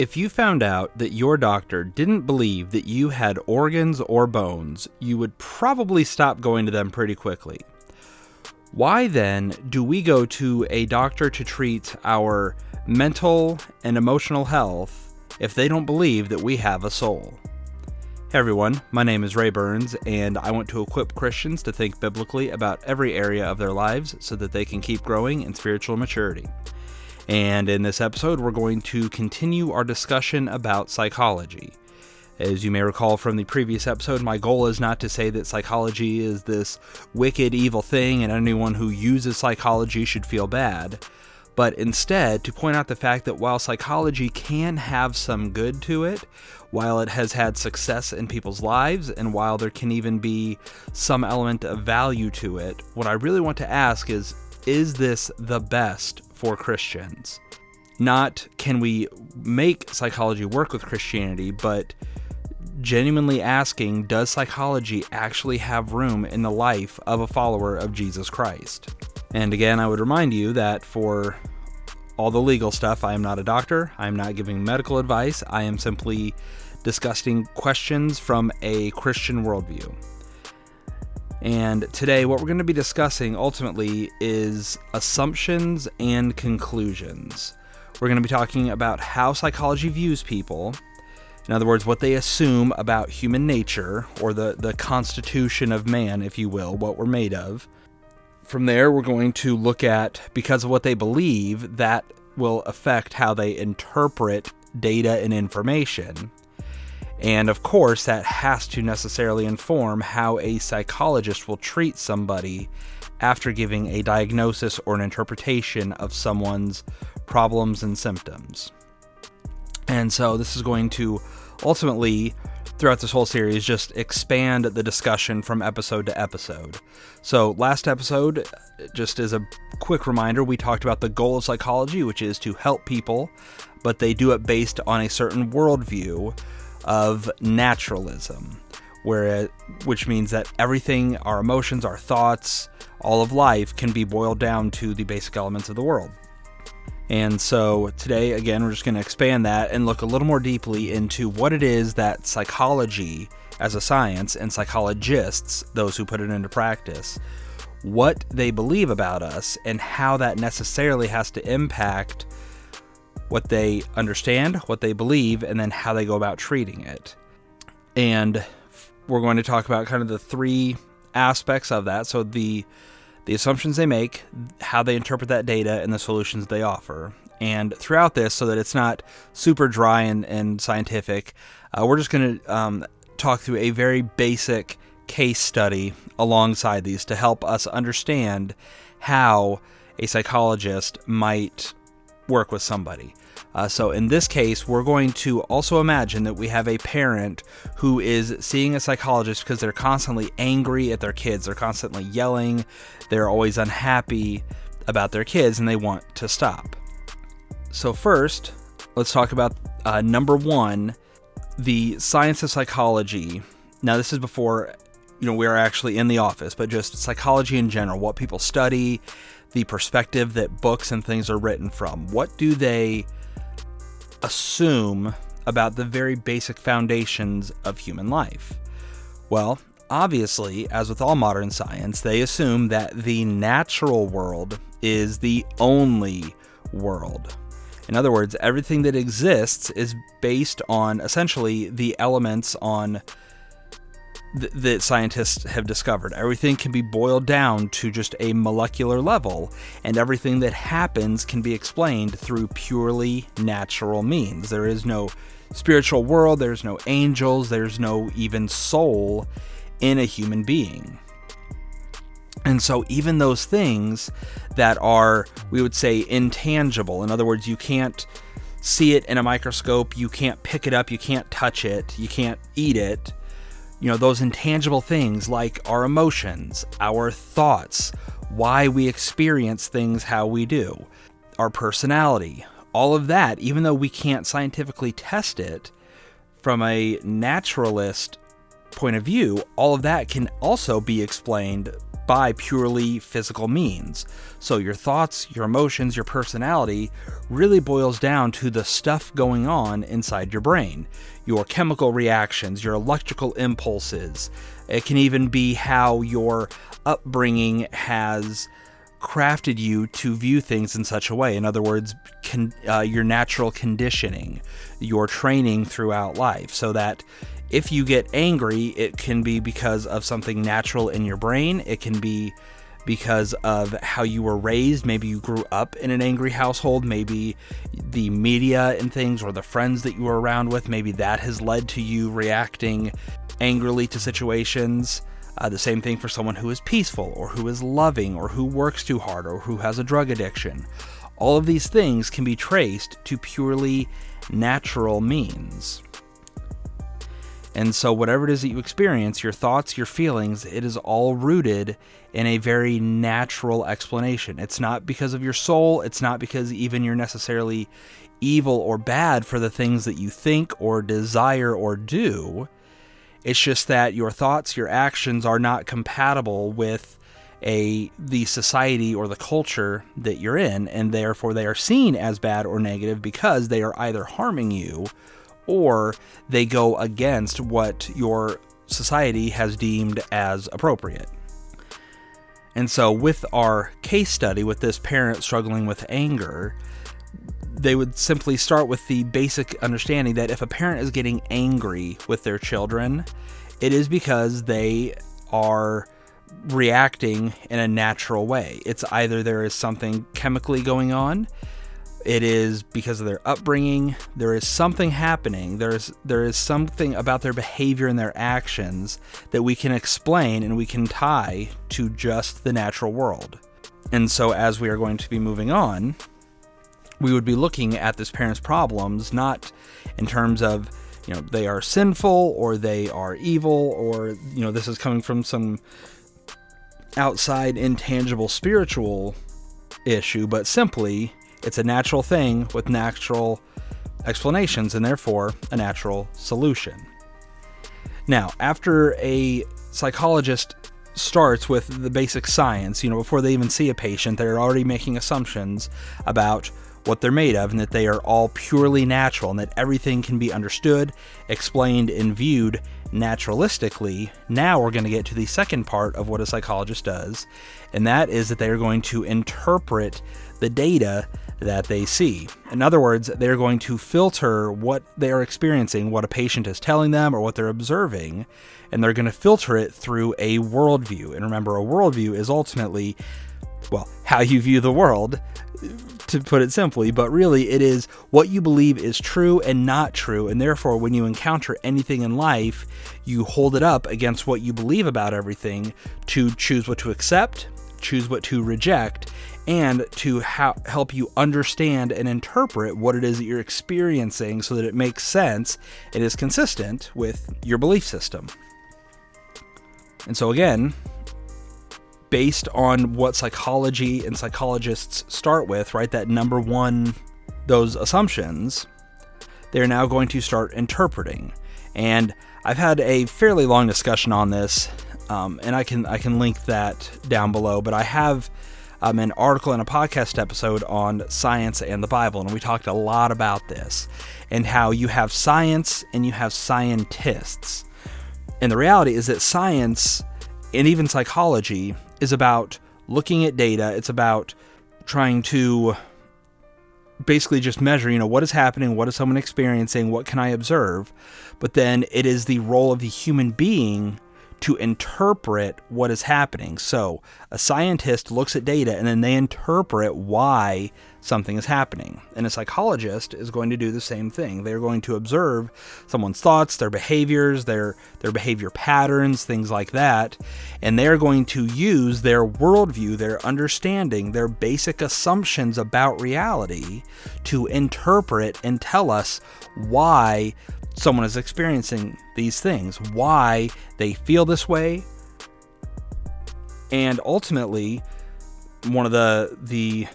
If you found out that your doctor didn't believe that you had organs or bones, you would probably stop going to them pretty quickly. Why then do we go to a doctor to treat our mental and emotional health if they don't believe that we have a soul? Hey everyone, my name is Ray Burns, and I want to equip Christians to think biblically about every area of their lives so that they can keep growing in spiritual maturity. And in this episode, we're going to continue our discussion about psychology. As you may recall from the previous episode, my goal is not to say that psychology is this wicked, evil thing and anyone who uses psychology should feel bad, but instead to point out the fact that while psychology can have some good to it, while it has had success in people's lives, and while there can even be some element of value to it, what I really want to ask is this the best for Christians? Not can we make psychology work with Christianity, but genuinely asking, does psychology actually have room in the life of a follower of Jesus Christ? And again, I would remind you that for all the legal stuff, I am not a doctor. I am not giving medical advice. I am simply discussing questions from a Christian worldview. And today, what we're going to be discussing ultimately is assumptions and conclusions. We're going to be talking about how psychology views people. In other words, what they assume about human nature, or the constitution of man, if you will, what we're made of. From there, we're going to look at, because of what they believe, that will affect how they interpret data and information. And of course, that has to necessarily inform how a psychologist will treat somebody after giving a diagnosis or an interpretation of someone's problems and symptoms. And so this is going to ultimately, throughout this whole series, just expand the discussion from episode to episode. So last episode, just as a quick reminder, we talked about the goal of psychology, which is to help people, but they do it based on a certain worldview of naturalism, which means that everything, our emotions, our thoughts, all of life can be boiled down to the basic elements of the world. And so today, again, we're just going to expand that and look a little more deeply into what it is that psychology as a science and psychologists, those who put it into practice, what they believe about us and how that necessarily has to impact what they understand, what they believe, and then how they go about treating it. And we're going to talk about kind of the three aspects of that. So the assumptions they make, how they interpret that data, and the solutions they offer. And throughout this, so that it's not super dry and scientific, we're just going to talk through a very basic case study alongside these to help us understand how a psychologist might work with somebody. So in this case, we're going to also imagine that we have a parent who is seeing a psychologist because they're constantly angry at their kids. They're constantly yelling. They're always unhappy about their kids and they want to stop. So first, let's talk about number one, the science of psychology. Now, this is before, we are actually in the office, but just psychology in general, what people study, the perspective that books and things are written from. What do they assume about the very basic foundations of human life? Well, obviously, as with all modern science, they assume that the natural world is the only world. In other words, everything that exists is based on essentially the elements on that scientists have discovered. Everything can be boiled down to just a molecular level, and everything that happens can be explained through purely natural means. There is no spiritual world, there's no angels, there's no even soul in a human being. And so even those things that are, we would say, intangible, in other words, you can't see it in a microscope, you can't pick it up, you can't touch it, you can't eat it, those intangible things like our emotions, our thoughts, why we experience things how we do, our personality, all of that, even though we can't scientifically test it, from a naturalist point of view, all of that can also be explained by purely physical means. So your thoughts, your emotions, your personality really boils down to the stuff going on inside your brain. Your chemical reactions, your electrical impulses. It can even be how your upbringing has crafted you to view things in such a way. In other words, your natural conditioning, your training throughout life, so that if you get angry, it can be because of something natural in your brain. It can be because of how you were raised. Maybe you grew up in an angry household. Maybe the media and things, or the friends that you were around with, maybe that has led to you reacting angrily to situations. The same thing for someone who is peaceful, or who is loving, or who works too hard, or who has a drug addiction. All of these things can be traced to purely natural means. And so whatever it is that you experience, your thoughts, your feelings, it is all rooted in a very natural explanation. It's not because of your soul. It's not because even you're necessarily evil or bad for the things that you think or desire or do. It's just that your thoughts, your actions are not compatible with the society or the culture that you're in, and therefore they are seen as bad or negative because they are either harming you or they go against what your society has deemed as appropriate. And so with our case study, with this parent struggling with anger, they would simply start with the basic understanding that if a parent is getting angry with their children, it is because they are reacting in a natural way. It's either there is something chemically going on, it is because of their upbringing, there is something happening, there is something about their behavior and their actions that we can explain and we can tie to just the natural world. And so as we are going to be moving on, we would be looking at this parent's problems not in terms of, they are sinful or they are evil, or, this is coming from some outside intangible spiritual issue, but simply it's a natural thing with natural explanations and therefore a natural solution. Now, after a psychologist starts with the basic science, before they even see a patient, they're already making assumptions about what they're made of and that they are all purely natural and that everything can be understood, explained, and viewed naturalistically. Now we're going to get to the second part of what a psychologist does, and that is that they are going to interpret the data that they see. In other words, they're going to filter what they are experiencing, what a patient is telling them or what they're observing, and they're going to filter it through a worldview. And remember, a worldview is ultimately, how you view the world, to put it simply, but really it is what you believe is true and not true, and therefore when you encounter anything in life, you hold it up against what you believe about everything to choose what to accept, choose what to reject, and to help you understand and interpret what it is that you're experiencing so that it makes sense and is consistent with your belief system. And so again, based on what psychology and psychologists start with, right, that number one, those assumptions, they're now going to start interpreting. And I've had a fairly long discussion on this, and I can link that down below, but I have an article and a podcast episode on science and the Bible, and we talked a lot about this, and how you have science and you have scientists. And the reality is that science and even psychology is about looking at data. It's about trying to basically just measure, what is happening, what is someone experiencing, what can I observe? But then it is the role of the human being to interpret what is happening. So a scientist looks at data and then they interpret why something is happening. And a psychologist is going to do the same thing. They're going to observe someone's thoughts, their behaviors, their behavior patterns, things like that. And they're going to use their worldview, their understanding, their basic assumptions about reality to interpret and tell us why someone is experiencing these things, why they feel this way. And ultimately, one of the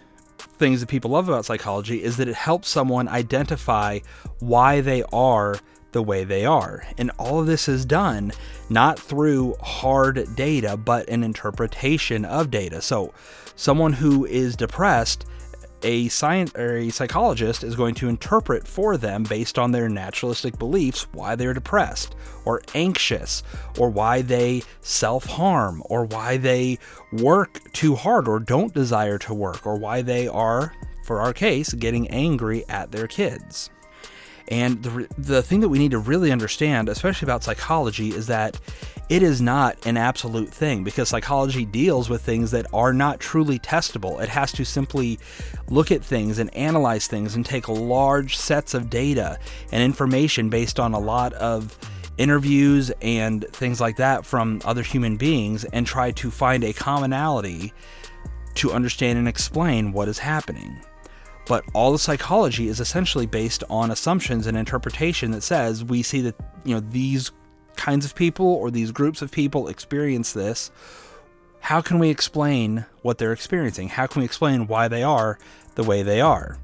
things that people love about psychology is that it helps someone identify why they are the way they are. And all of this is done not through hard data, but an interpretation of data. So someone who is depressed, a psychologist is going to interpret for them based on their naturalistic beliefs why they're depressed or anxious, or why they self-harm, or why they work too hard or don't desire to work, or why they are, for our case, getting angry at their kids. And the thing that we need to really understand, especially about psychology, is that it is not an absolute thing, because psychology deals with things that are not truly testable. It has to simply look at things and analyze things and take large sets of data and information based on a lot of interviews and things like that from other human beings and try to find a commonality to understand and explain what is happening. But all the psychology is essentially based on assumptions and interpretation that says we see that, these kinds of people or these groups of people experience this. How can we explain what they're experiencing? How can we explain why they are the way they are?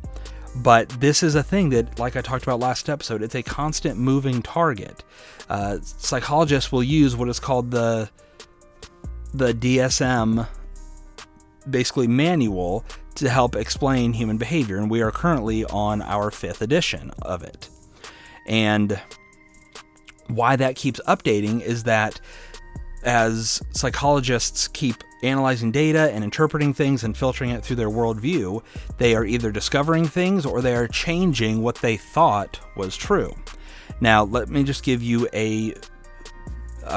But this is a thing that, like I talked about last episode, it's a constant moving target. Psychologists will use what is called the DSM, basically manual, to help explain human behavior, and we are currently on our 5th edition of it. And why that keeps updating is that as psychologists keep analyzing data and interpreting things and filtering it through their worldview, they are either discovering things or they are changing what they thought was true. Now, let me just give you a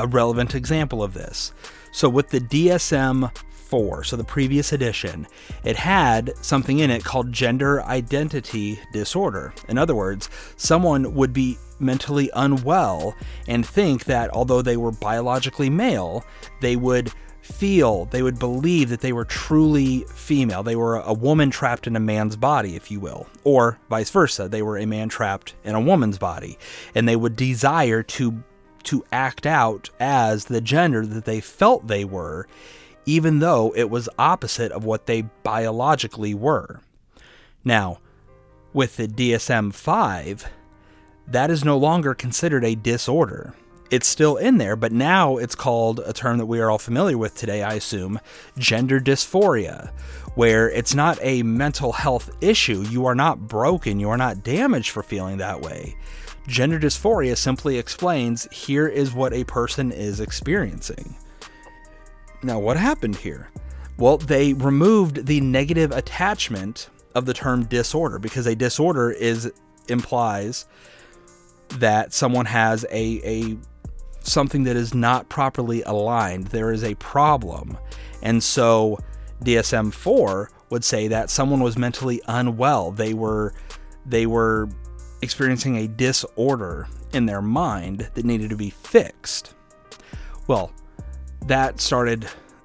relevant example of this. So with the DSM-4, so the previous edition, it had something in it called gender identity disorder. In other words, someone would be mentally unwell and think that although they were biologically male, they would believe that they were truly female. They were a woman trapped in a man's body, if you will, or vice versa. They were a man trapped in a woman's body, and they would desire to act out as the gender that they felt they were, even though it was opposite of what they biologically were. Now, with the DSM-5, that is no longer considered a disorder. It's still in there, but now it's called a term that we are all familiar with today, I assume, gender dysphoria, where it's not a mental health issue. You are not broken. You are not damaged for feeling that way. Gender dysphoria simply explains, here is what a person is experiencing. Now, what happened here? Well, they removed the negative attachment of the term disorder, because a disorder implies that someone has a something that is not properly aligned. There is a problem. And so DSM-4 would say that someone was mentally unwell. They were experiencing a disorder in their mind that needed to be fixed. Well, that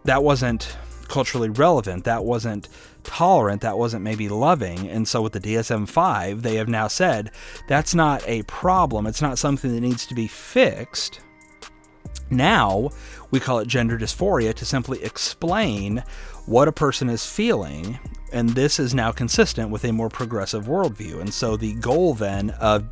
wasn't culturally relevant. That wasn't tolerant. That wasn't maybe loving. And so with the DSM-5, they have now said that's not a problem. It's not something that needs to be fixed. Now we call it gender dysphoria to simply explain what a person is feeling. And this is now consistent with a more progressive worldview. And so the goal then of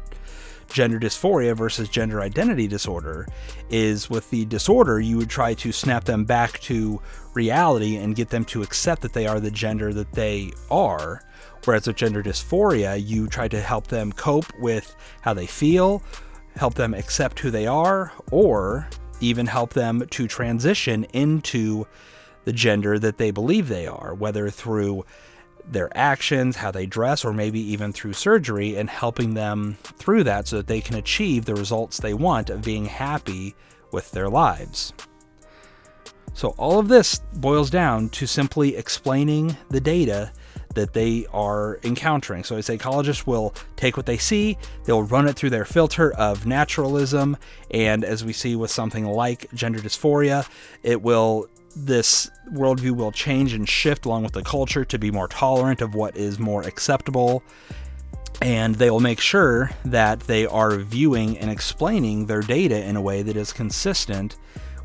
gender dysphoria versus gender identity disorder is, with the disorder, you would try to snap them back to reality and get them to accept that they are the gender that they are. Whereas with gender dysphoria, you try to help them cope with how they feel, help them accept who they are, or even help them to transition into the gender that they believe they are, whether through their actions, how they dress, or maybe even through surgery, and helping them through that so that they can achieve the results they want of being happy with their lives. So all of this boils down to simply explaining the data that they are encountering. So a psychologist will take what they see, they'll run it through their filter of naturalism, and as we see with something like gender dysphoria, this worldview will change and shift along with the culture to be more tolerant of what is more acceptable, and they will make sure that they are viewing and explaining their data in a way that is consistent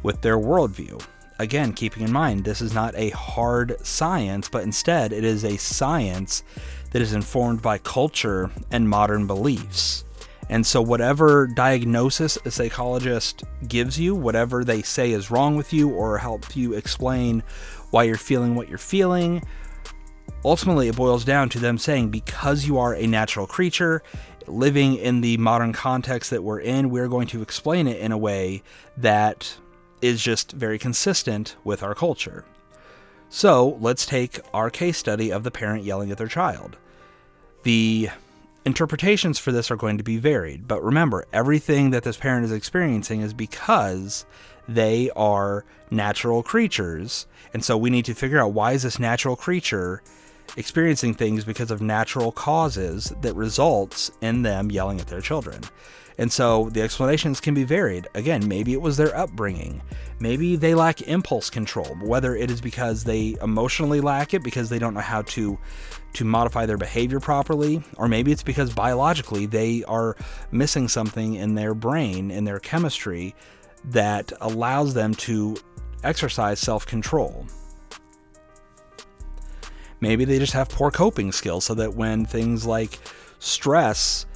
with their worldview. Again, keeping in mind, this is not a hard science, but instead it is a science that is informed by culture and modern beliefs. And so whatever diagnosis a psychologist gives you, whatever they say is wrong with you or help you explain why you're feeling what you're feeling, ultimately it boils down to them saying, because you are a natural creature living in the modern context that we're in, we're going to explain it in a way that is just very consistent with our culture. So let's take our case study of the parent yelling at their child. The interpretations for this are going to be varied, but remember, everything that this parent is experiencing is because they are natural creatures, and so we need to figure out, why is this natural creature experiencing things because of natural causes that results in them yelling at their children? And so the explanations can be varied. Again, maybe it was their upbringing. Maybe they lack impulse control, whether it is because they emotionally lack it, because they don't know how to modify their behavior properly, or maybe it's because biologically they are missing something in their brain, in their chemistry, that allows them to exercise self-control. Maybe they just have poor coping skills, so that when things like stress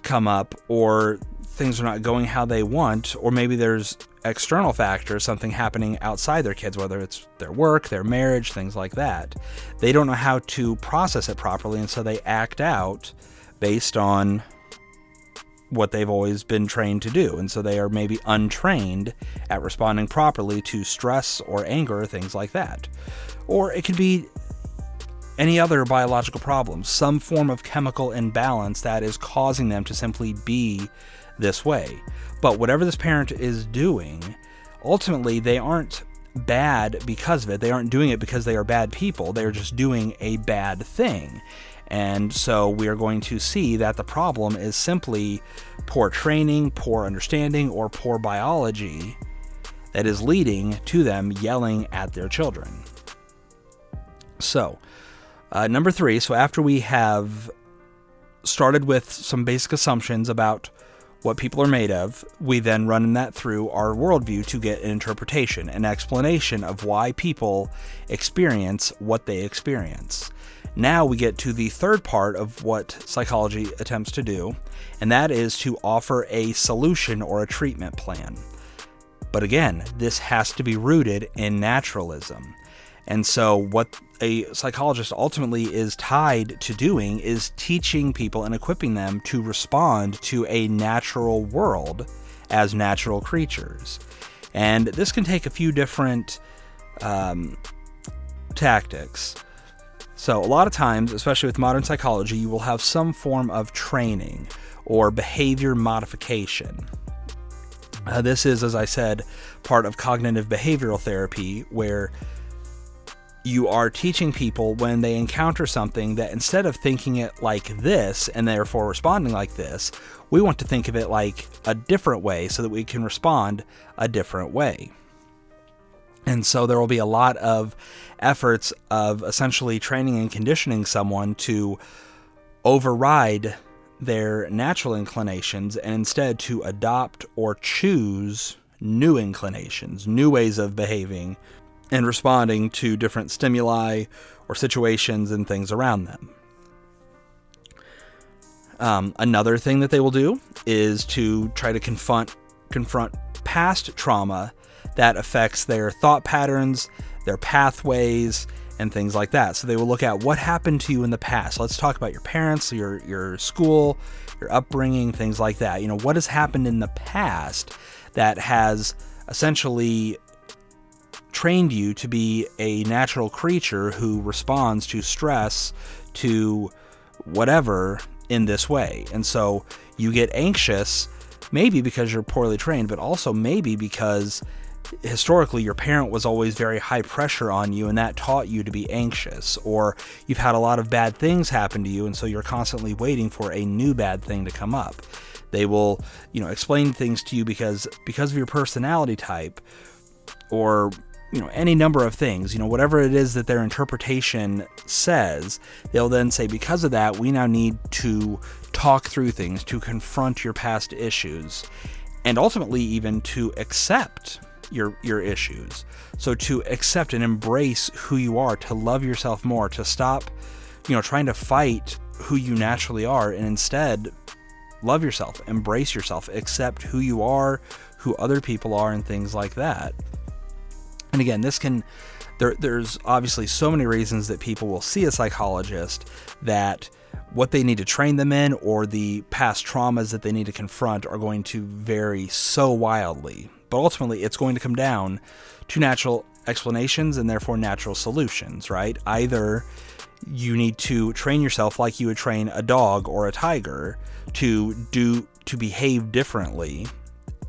come up or things are not going how they want, or maybe there's external factors, something happening outside their kids, whether it's their work, their marriage, things like that, they don't know how to process it properly, and so they act out based on what they've always been trained to do. And so they are maybe untrained at responding properly to stress or anger or things like that. Or it could be any other biological problem, some form of chemical imbalance that is causing them to simply be this way. But whatever this parent is doing, ultimately they aren't bad because of it. They aren't doing it because they are bad people. They are just doing a bad thing. And so we are going to see that the problem is simply poor training, poor understanding, or poor biology that is leading to them yelling at their children. So, number 3, so after we have started with some basic assumptions about what people are made of, we then run that through our worldview to get an interpretation, an explanation of why people experience what they experience. Now we get to the third part of what psychology attempts to do, and that is to offer a solution or a treatment plan. But again, this has to be rooted in naturalism. And so what a psychologist ultimately is tied to doing is teaching people and equipping them to respond to a natural world as natural creatures. And this can take a few different tactics. So a lot of times, especially with modern psychology, you will have some form of training or behavior modification. This is, as I said, part of cognitive behavioral therapy, where you are teaching people when they encounter something that instead of thinking it like this and therefore responding like this, we want to think of it like a different way so that we can respond a different way. And so there will be a lot of efforts of essentially training and conditioning someone to override their natural inclinations and instead to adopt or choose new inclinations, new ways of behaving and responding to different stimuli or situations and things around them. Another thing that they will do is to try to confront past trauma that affects their thought patterns, their pathways, and things like that. So they will look at what happened to you in the past. Let's talk about your parents, your school, your upbringing, things like that. You know, what has happened in the past that has essentially trained you to be a natural creature who responds to stress, to whatever, in this way. And so you get anxious, maybe because you're poorly trained, but also maybe because historically your parent was always very high pressure on you and that taught you to be anxious, or you've had a lot of bad things happen to you and so you're constantly waiting for a new bad thing to come up. They will, explain things to you because of your personality type, or any number of things, whatever it is that their interpretation says, they'll then say, because of that, we now need to talk through things, to confront your past issues, and ultimately even to accept your issues. So to accept and embrace who you are, to love yourself more, to stop, trying to fight who you naturally are, and instead love yourself, embrace yourself, accept who you are, who other people are, and things like that. And again, there's obviously so many reasons that people will see a psychologist, that what they need to train them in or the past traumas that they need to confront are going to vary so wildly. But ultimately, it's going to come down to natural explanations and therefore natural solutions, right? Either you need to train yourself like you would train a dog or a tiger to behave differently.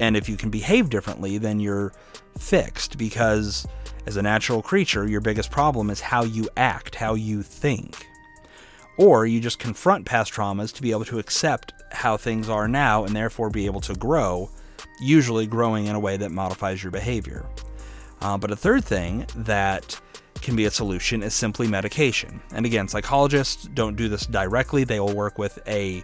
And if you can behave differently, then you're fixed, because as a natural creature, your biggest problem is how you act, how you think. Or you just confront past traumas to be able to accept how things are now and therefore be able to grow, usually growing in a way that modifies your behavior. But a third thing that can be a solution is simply medication. And again, psychologists don't do this directly. They will work with a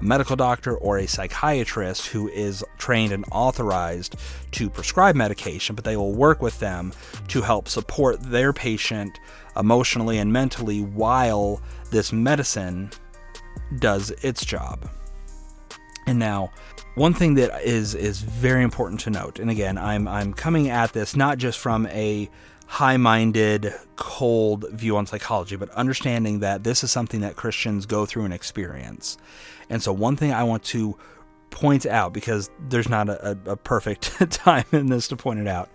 medical doctor or a psychiatrist who is trained and authorized to prescribe medication, but they will work with them to help support their patient emotionally and mentally while this medicine does its job. And now, one thing that is very important to note, and again, I'm coming at this not just from a high-minded, cold view on psychology, but understanding that this is something that Christians go through and experience. And so one thing I want to point out, because there's not a perfect time in this to point it out.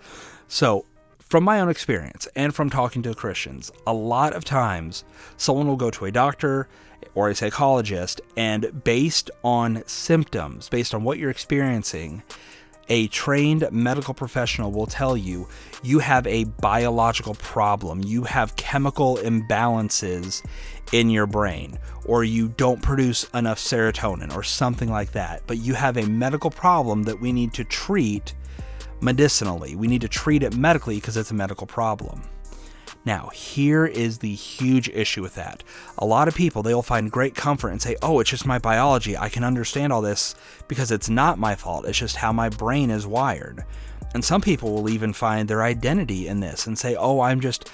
So from my own experience and from talking to Christians, a lot of times someone will go to a doctor or a psychologist, and based on symptoms, based on what you're experiencing, a trained medical professional will tell you you have a biological problem, you have chemical imbalances in your brain, or you don't produce enough serotonin or something like that. But you have a medical problem that we need to treat medicinally. We need to treat it medically because it's a medical problem. Now, here is the huge issue with that. A lot of people, they'll find great comfort and say, oh, it's just my biology. I can understand all this because it's not my fault. It's just how my brain is wired. And some people will even find their identity in this and say, oh, I'm just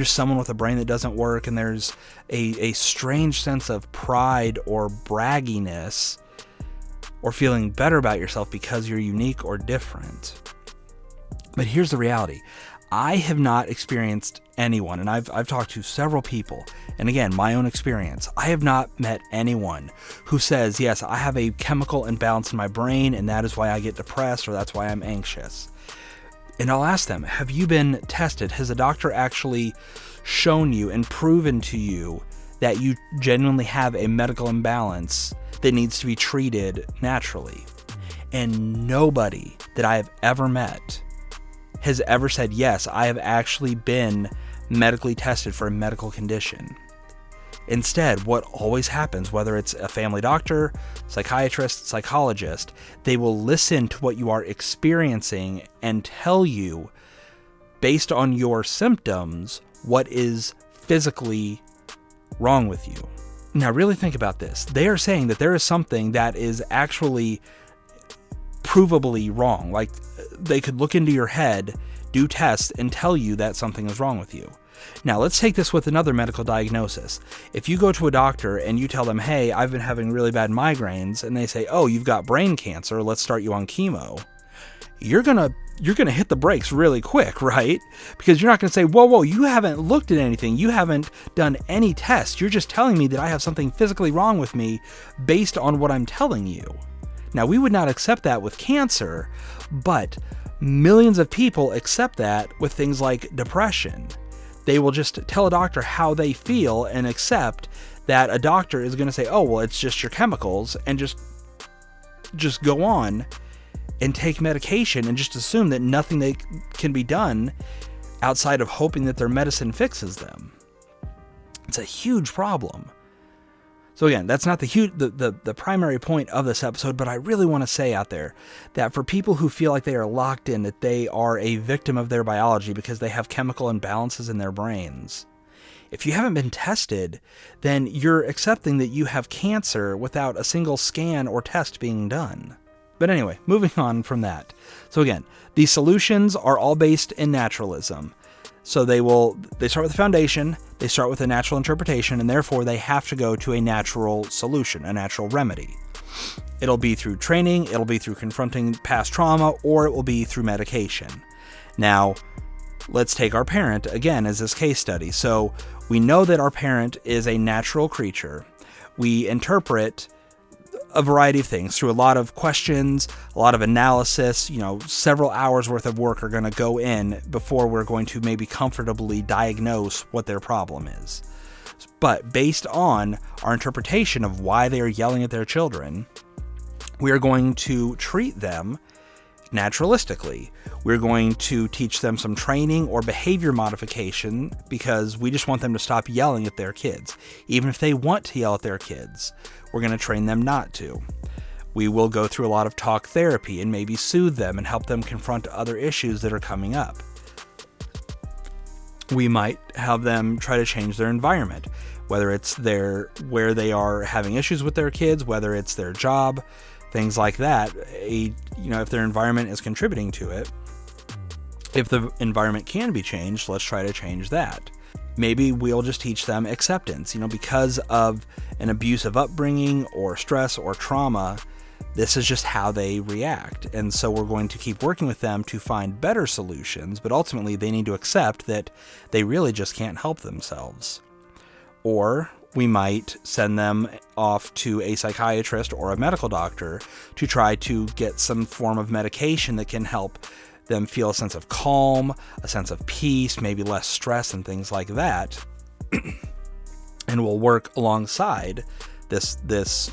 someone with a brain that doesn't work. And there's a strange sense of pride or bragginess or feeling better about yourself because you're unique or different. But here's the reality. I have not experienced anyone, and I've talked to several people, and again, my own experience, I have not met anyone who says, yes, I have a chemical imbalance in my brain, and that is why I get depressed, or that's why I'm anxious. And I'll ask them, have you been tested? Has a doctor actually shown you and proven to you that you genuinely have a medical imbalance that needs to be treated naturally? And nobody that I have ever met has ever said, yes, I have actually been medically tested for a medical condition. Instead, what always happens, whether it's a family doctor, psychiatrist, psychologist, they will listen to what you are experiencing and tell you, based on your symptoms, what is physically wrong with you. Now, really think about this. They are saying that there is something that is actually provably wrong. Like, they could look into your head, do tests, and tell you that something is wrong with you. Now, let's take this with another medical diagnosis. If you go to a doctor and you tell them, hey, I've been having really bad migraines, and they say, oh, you've got brain cancer, let's start you on chemo, you're gonna hit the brakes really quick, right? Because you're not gonna say, whoa, you haven't looked at anything, you haven't done any tests, you're just telling me that I have something physically wrong with me based on what I'm telling you. Now, we would not accept that with cancer, but millions of people accept that with things like depression. They will just tell a doctor how they feel and accept that a doctor is going to say, oh, well, it's just your chemicals, and just go on and take medication and just assume that nothing can be done outside of hoping that their medicine fixes them. It's a huge problem. So again, that's not the primary point of this episode, but I really want to say out there that for people who feel like they are locked in, that they are a victim of their biology because they have chemical imbalances in their brains, if you haven't been tested, then you're accepting that you have cancer without a single scan or test being done. But anyway, moving on from that. So again, these solutions are all based in naturalism. So they start with the foundation, they start with a natural interpretation, and therefore they have to go to a natural solution, a natural remedy. It'll be through training, it'll be through confronting past trauma, or it will be through medication. Now, let's take our parent again as this case study. So we know that our parent is a natural creature. We interpret a variety of things through a lot of questions, a lot of analysis. Several hours worth of work are going to go in before we're going to maybe comfortably diagnose what their problem is. But based on our interpretation of why they are yelling at their children, we are going to treat them naturalistically. We're going to teach them some training or behavior modification because we just want them to stop yelling at their kids. Even if they want to yell at their kids, we're going to train them not to. We will go through a lot of talk therapy and maybe soothe them and help them confront other issues that are coming up. We might have them try to change their environment, whether it's where they are having issues with their kids, whether it's their job, things like that. If their environment is contributing to it, if the environment can be changed, let's try to change that. Maybe we'll just teach them acceptance. Because of an abusive upbringing or stress or trauma, this is just how they react. And so we're going to keep working with them to find better solutions, but ultimately they need to accept that they really just can't help themselves. Or we might send them off to a psychiatrist or a medical doctor to try to get some form of medication that can help them feel a sense of calm, a sense of peace, maybe less stress and things like that. And we'll work alongside this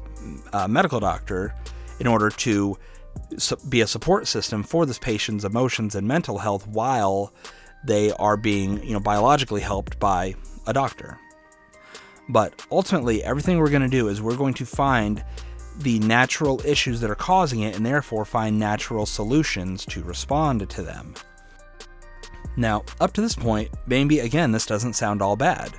medical doctor in order to be a support system for this patient's emotions and mental health while they are being, biologically helped by a doctor. But ultimately, everything we're going to do is we're going to find the natural issues that are causing it and therefore find natural solutions to respond to them. Now, up to this point, maybe again, this doesn't sound all bad.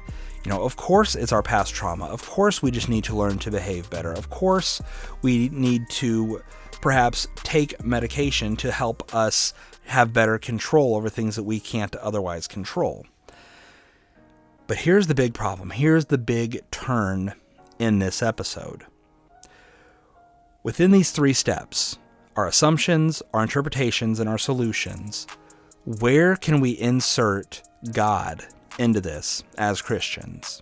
Of course it's our past trauma. Of course we just need to learn to behave better. Of course we need to perhaps take medication to help us have better control over things that we can't otherwise control. But here's the big problem. Here's the big turn in this episode. Within these 3 steps, our assumptions, our interpretations, and our solutions, where can we insert God into this as Christians?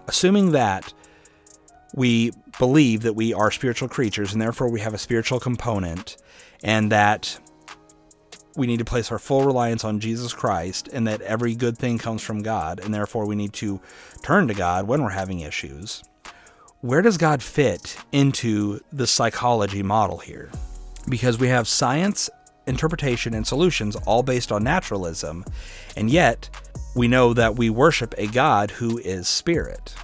Assuming that we believe that we are spiritual creatures and therefore we have a spiritual component, and that we need to place our full reliance on Jesus Christ, and that every good thing comes from God, and therefore we need to turn to God when we're having issues. Where does God fit into the psychology model here? Because we have science, interpretation, and solutions all based on naturalism, and yet we know that we worship a God who is spirit.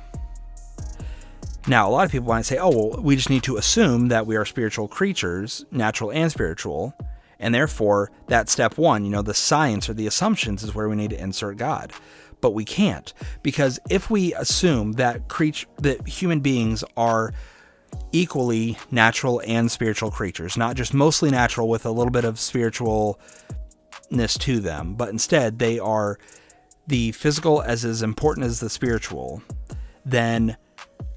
Now, a lot of people might say, we just need to assume that we are spiritual creatures, natural and spiritual, and therefore that's step 1, the science or the assumptions is where we need to insert God. But we can't, because if we assume that human beings are equally natural and spiritual creatures, not just mostly natural with a little bit of spiritualness to them, but instead they are the physical as important as the spiritual, then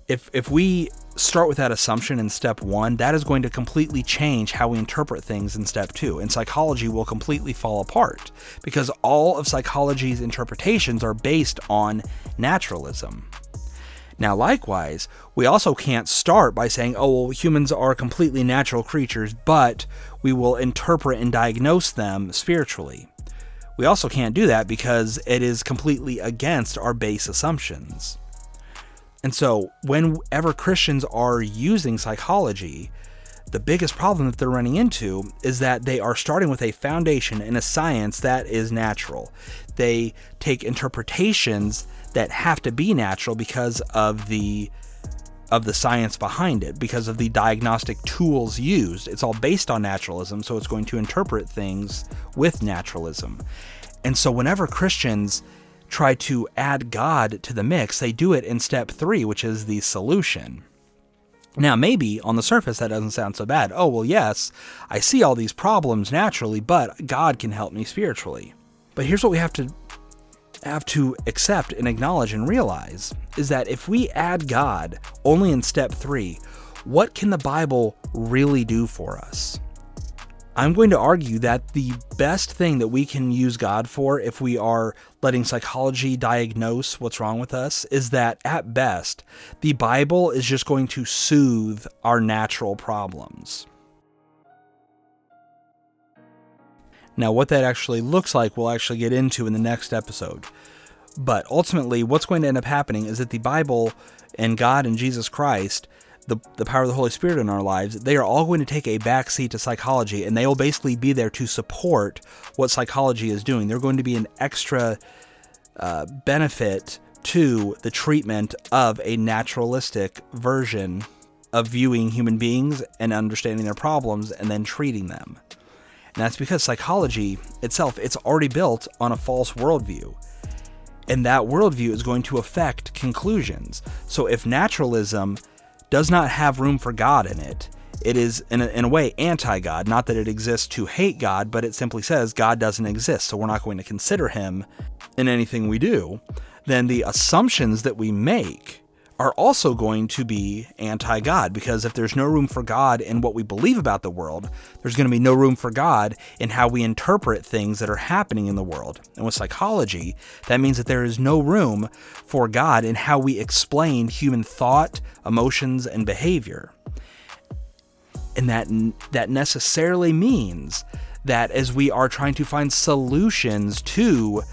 if we start with that assumption in step 1, that is going to completely change how we interpret things in step 2, and psychology will completely fall apart because all of psychology's interpretations are based on naturalism. Now, likewise, we also can't start by saying, humans are completely natural creatures, but we will interpret and diagnose them spiritually. We also can't do that because it is completely against our base assumptions. And so whenever Christians are using psychology, the biggest problem that they're running into is that they are starting with a foundation in a science that is natural. They take interpretations that have to be natural because of the science behind it, because of the diagnostic tools used. It's all based on naturalism, so it's going to interpret things with naturalism. And so whenever Christians try to add God to the mix, they do it in step 3, which is the solution. Now, maybe on the surface that doesn't sound so bad. Yes, I see all these problems naturally, but God can help me spiritually. But here's what we have to accept and acknowledge and realize is that if we add God only in step 3, what can the Bible really do for us? I'm going to argue that the best thing that we can use God for, if we are letting psychology diagnose what's wrong with us, is that at best, the Bible is just going to soothe our natural problems. Now, what that actually looks like, we'll actually get into in the next episode. But ultimately, what's going to end up happening is that the Bible and God and Jesus Christ, the power of the Holy Spirit in our lives, they are all going to take a backseat to psychology, and they will basically be there to support what psychology is doing. They're going to be an extra benefit to the treatment of a naturalistic version of viewing human beings and understanding their problems and then treating them. And that's because psychology itself, it's already built on a false worldview. And that worldview is going to affect conclusions. So if naturalism does not have room for God in it, it is in a way anti-God. Not that it exists to hate God, but it simply says God doesn't exist, so we're not going to consider him in anything we do. Then the assumptions that we make are also going to be anti-God, because if there's no room for God in what we believe about the world, there's going to be no room for God in how we interpret things that are happening in the world. And with psychology, that means that there is no room for God in how we explain human thought, emotions, and behavior. And that necessarily means that as we are trying to find solutions to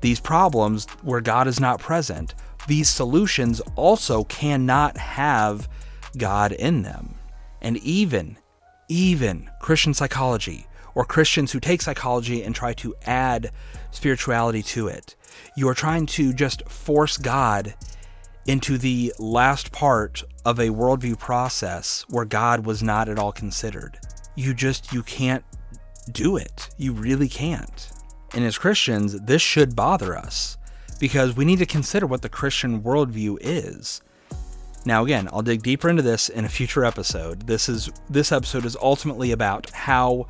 these problems where God is not present, these solutions also cannot have God in them. And even Christian psychology, or Christians who take psychology and try to add spirituality to it, you are trying to just force God into the last part of a worldview process where God was not at all considered. You can't do it. You really can't. And as Christians, this should bother us, because we need to consider what the Christian worldview is. Now again, I'll dig deeper into this in a future episode. This episode is ultimately about how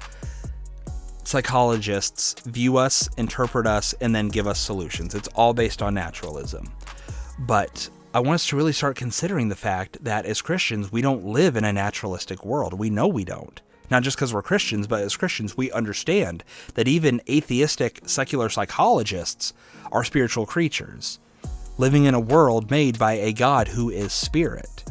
psychologists view us, interpret us, and then give us solutions. It's all based on naturalism. But I want us to really start considering the fact that as Christians, we don't live in a naturalistic world. We know we don't. Not just because we're Christians, but as Christians, we understand that even atheistic secular psychologists are spiritual creatures, living in a world made by a God who is spirit.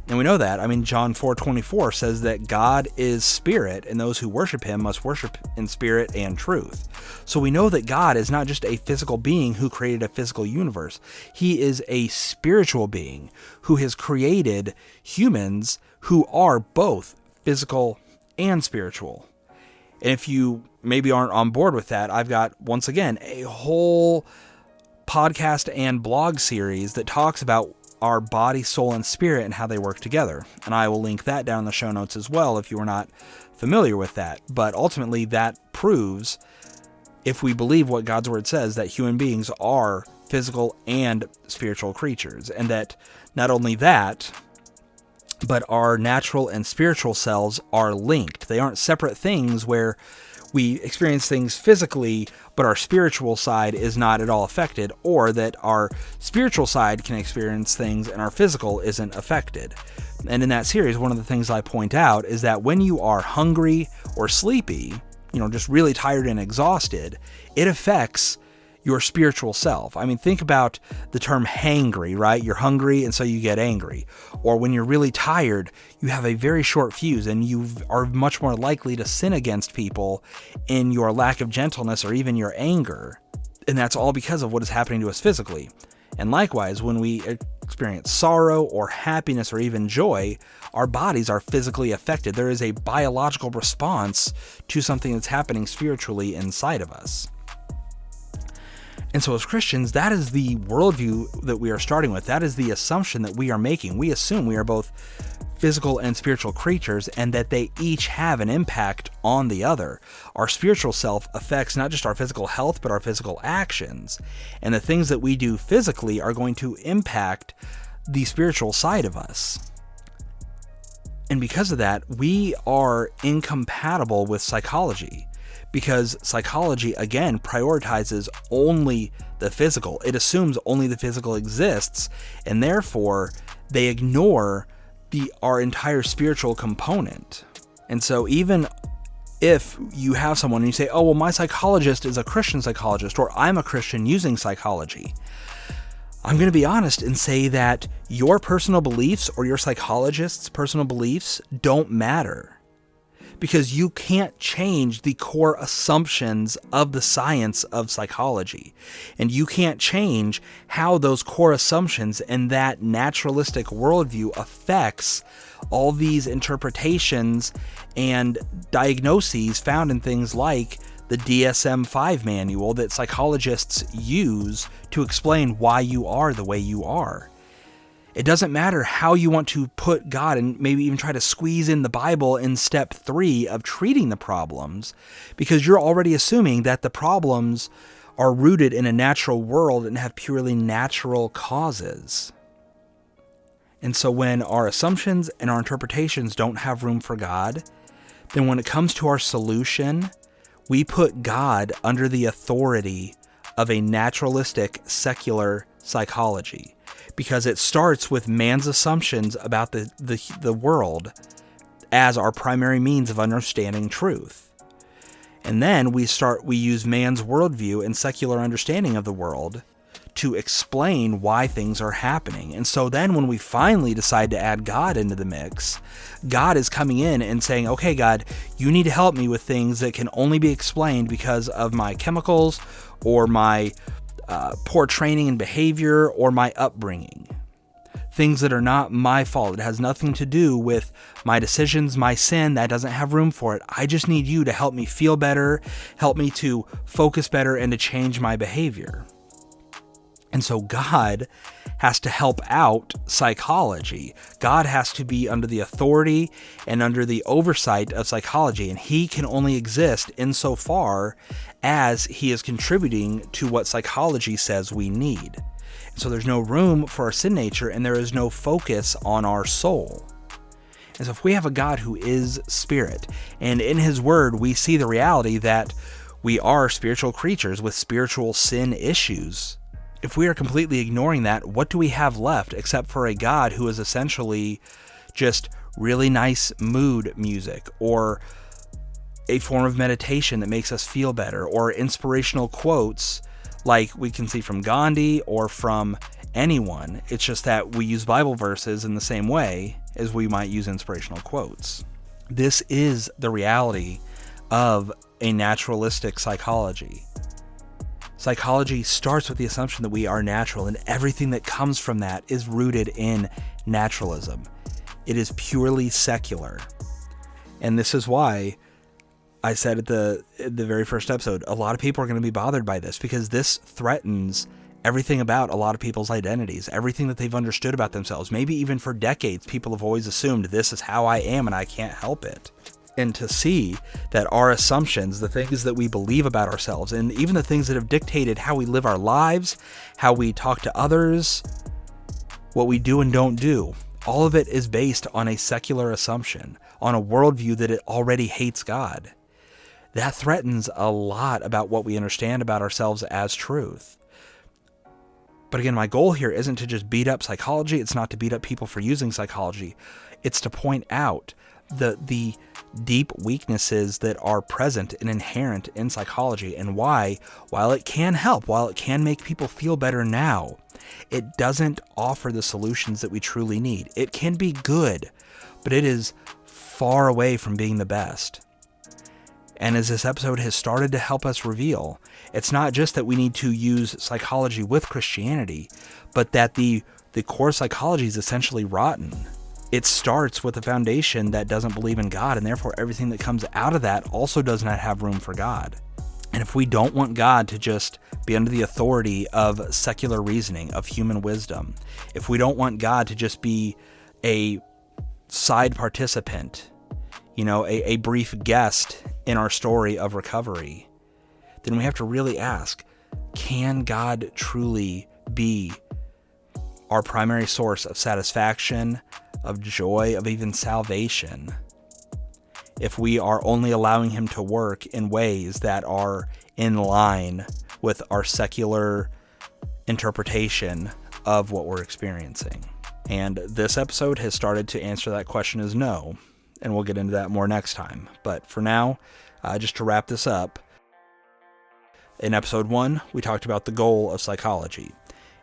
And we know that. I mean, John 4:24 says that God is spirit, and those who worship him must worship in spirit and truth. So we know that God is not just a physical being who created a physical universe. He is a spiritual being who has created humans who are both physical and spiritual. And if you maybe aren't on board with that, I've got, once again, a whole podcast and blog series that talks about our body, soul, and spirit and how they work together. And I will link that down in the show notes as well if you are not familiar with that. But ultimately, that proves, if we believe what God's word says, that human beings are physical and spiritual creatures. And that not only that, but our natural and spiritual selves are linked. They aren't separate things where we experience things physically, but our spiritual side is not at all affected, or that our spiritual side can experience things and our physical isn't affected. And in that series, one of the things I point out is that when you are hungry or sleepy, just really tired and exhausted, it affects your spiritual self. I mean, think about the term hangry, right? You're hungry and so you get angry. Or when you're really tired, you have a very short fuse and you are much more likely to sin against people in your lack of gentleness or even your anger. And that's all because of what is happening to us physically. And likewise, when we experience sorrow or happiness or even joy, our bodies are physically affected. There is a biological response to something that's happening spiritually inside of us. And so as Christians, that is the worldview that we are starting with. That is the assumption that we are making. We assume we are both physical and spiritual creatures and that they each have an impact on the other. Our spiritual self affects not just our physical health, but our physical actions. And the things that we do physically are going to impact the spiritual side of us. And because of that, we are incompatible with psychology. Because psychology, again, prioritizes only the physical. It assumes only the physical exists, and therefore they ignore our entire spiritual component. And so even if you have someone and you say, oh, well, my psychologist is a Christian psychologist, or I'm a Christian using psychology, I'm going to be honest and say that your personal beliefs or your psychologist's personal beliefs don't matter, because you can't change the core assumptions of the science of psychology. And you can't change how those core assumptions and that naturalistic worldview affects all these interpretations and diagnoses found in things like the DSM-5 manual that psychologists use to explain why you are the way you are. It doesn't matter how you want to put God and maybe even try to squeeze in the Bible in step 3 of treating the problems, because you're already assuming that the problems are rooted in a natural world and have purely natural causes. And so when our assumptions and our interpretations don't have room for God, then when it comes to our solution, we put God under the authority of a naturalistic, secular psychology, because it starts with man's assumptions about the world as our primary means of understanding truth. And then we use man's worldview and secular understanding of the world to explain why things are happening. And so then when we finally decide to add God into the mix, God is coming in and saying, okay, God, you need to help me with things that can only be explained because of my chemicals or my poor training and behavior or my upbringing. Things that are not my fault. It has nothing to do with my decisions, my sin. That doesn't have room for it. I just need you to help me feel better, help me to focus better, and to change my behavior. And so God has to help out psychology. God has to be under the authority and under the oversight of psychology, and he can only exist insofar as he is contributing to what psychology says we need. And so there's no room for our sin nature, and there is no focus on our soul. And so if we have a God who is spirit, and in his word we see the reality that we are spiritual creatures with spiritual sin issues, if we are completely ignoring that, what do we have left except for a God who is essentially just really nice mood music, or a form of meditation that makes us feel better, or inspirational quotes like we can see from Gandhi or from anyone? It's just that we use Bible verses in the same way as we might use inspirational quotes. This is the reality of a naturalistic psychology. Psychology starts with the assumption that we are natural, and everything that comes from that is rooted in naturalism. It is purely secular. And this is why I said at the very first episode, a lot of people are going to be bothered by this, because this threatens everything about a lot of people's identities, everything that they've understood about themselves. Maybe even for decades, people have always assumed this is how I am and I can't help it. And to see that our assumptions, the things that we believe about ourselves, and even the things that have dictated how we live our lives, how we talk to others, what we do and don't do, all of it is based on a secular assumption, on a worldview that it already hates God. That threatens a lot about what we understand about ourselves as truth. But again, my goal here isn't to just beat up psychology. It's not to beat up people for using psychology. It's to point out the deep weaknesses that are present and inherent in psychology, and why, while it can help, while it can make people feel better now, it doesn't offer the solutions that we truly need. It can be good, but it is far away from being the best. And as this episode has started to help us reveal, it's not just that we need to use psychology with Christianity, but that the core psychology is essentially rotten. It starts with a foundation that doesn't believe in God, and therefore everything that comes out of that also does not have room for God. And if we don't want God to just be under the authority of secular reasoning, of human wisdom, if we don't want God to just be a side participant, a brief guest in our story of recovery, then we have to really ask, can God truly be our primary source of satisfaction, of joy, of even salvation, if we are only allowing him to work in ways that are in line with our secular interpretation of what we're experiencing? And this episode has started to answer that question as no, and we'll get into that more next time. But for now, just to wrap this up, in episode 1, we talked about the goal of psychology.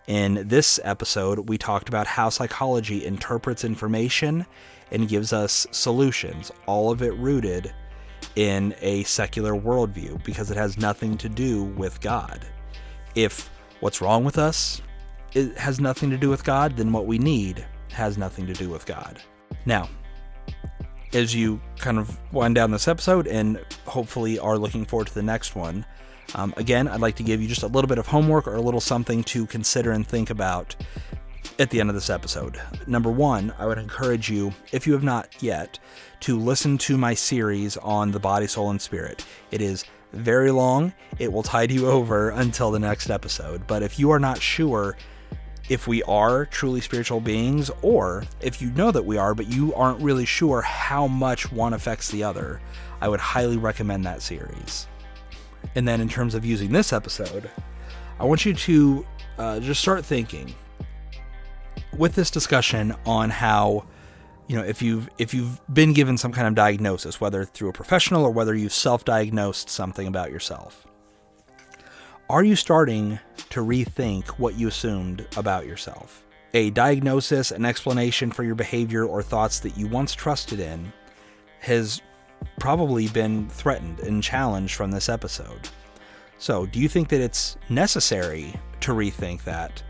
In this episode, we talked about how psychology interprets information and gives us solutions, all of it rooted in a secular worldview because it has nothing to do with God. If what's wrong with us it has nothing to do with God, then what we need has nothing to do with God. Now, as you kind of wind down this episode and hopefully are looking forward to the next one, again, I'd like to give you just a little bit of homework or a little something to consider and think about at the end of this episode. Number 1, I would encourage you, if you have not yet, to listen to my series on the body, soul, and spirit. It is very long. It will tide you over until the next episode. But if you are not sure if we are truly spiritual beings, or if you know that we are, but you aren't really sure how much one affects the other, I would highly recommend that series. And then in terms of using this episode, I want you to just start thinking with this discussion on how, if you've been given some kind of diagnosis, whether through a professional or whether you've self-diagnosed something about yourself, are you starting to rethink what you assumed about yourself? A diagnosis, an explanation for your behavior or thoughts that you once trusted in has probably been threatened and challenged from this episode. So, do you think that it's necessary to rethink that?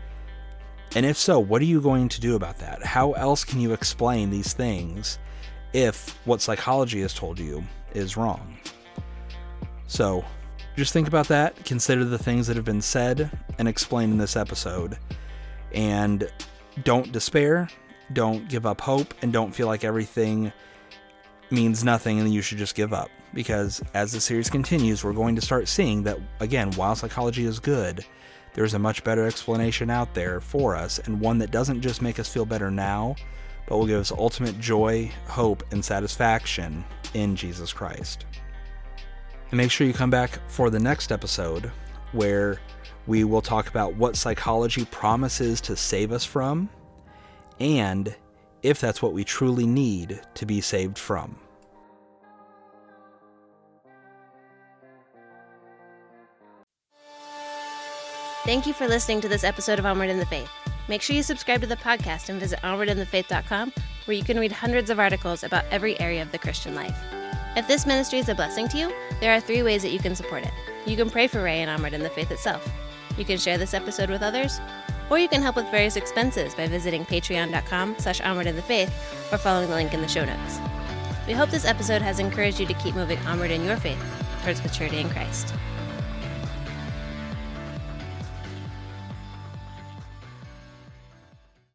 And if so, what are you going to do about that? How else can you explain these things if what psychology has told you is wrong? So, just think about that, consider the things that have been said and explained in this episode, and don't despair, don't give up hope, and don't feel like everything means nothing and you should just give up. Because as the series continues, we're going to start seeing that, again, while psychology is good, there's a much better explanation out there for us, and one that doesn't just make us feel better now, but will give us ultimate joy, hope, and satisfaction in Jesus Christ. And make sure you come back for the next episode, where we will talk about what psychology promises to save us from, and if that's what we truly need to be saved from. Thank you for listening to this episode of Onward in the Faith. Make sure you subscribe to the podcast and visit onwardinthefaith.com, where you can read hundreds of articles about every area of the Christian life. If this ministry is a blessing to you, there are 3 ways that you can support it. You can pray for Ray and Onward in the Faith itself. You can share this episode with others, or you can help with various expenses by visiting patreon.com/onwardinthefaith or following the link in the show notes. We hope this episode has encouraged you to keep moving onward in your faith towards maturity in Christ.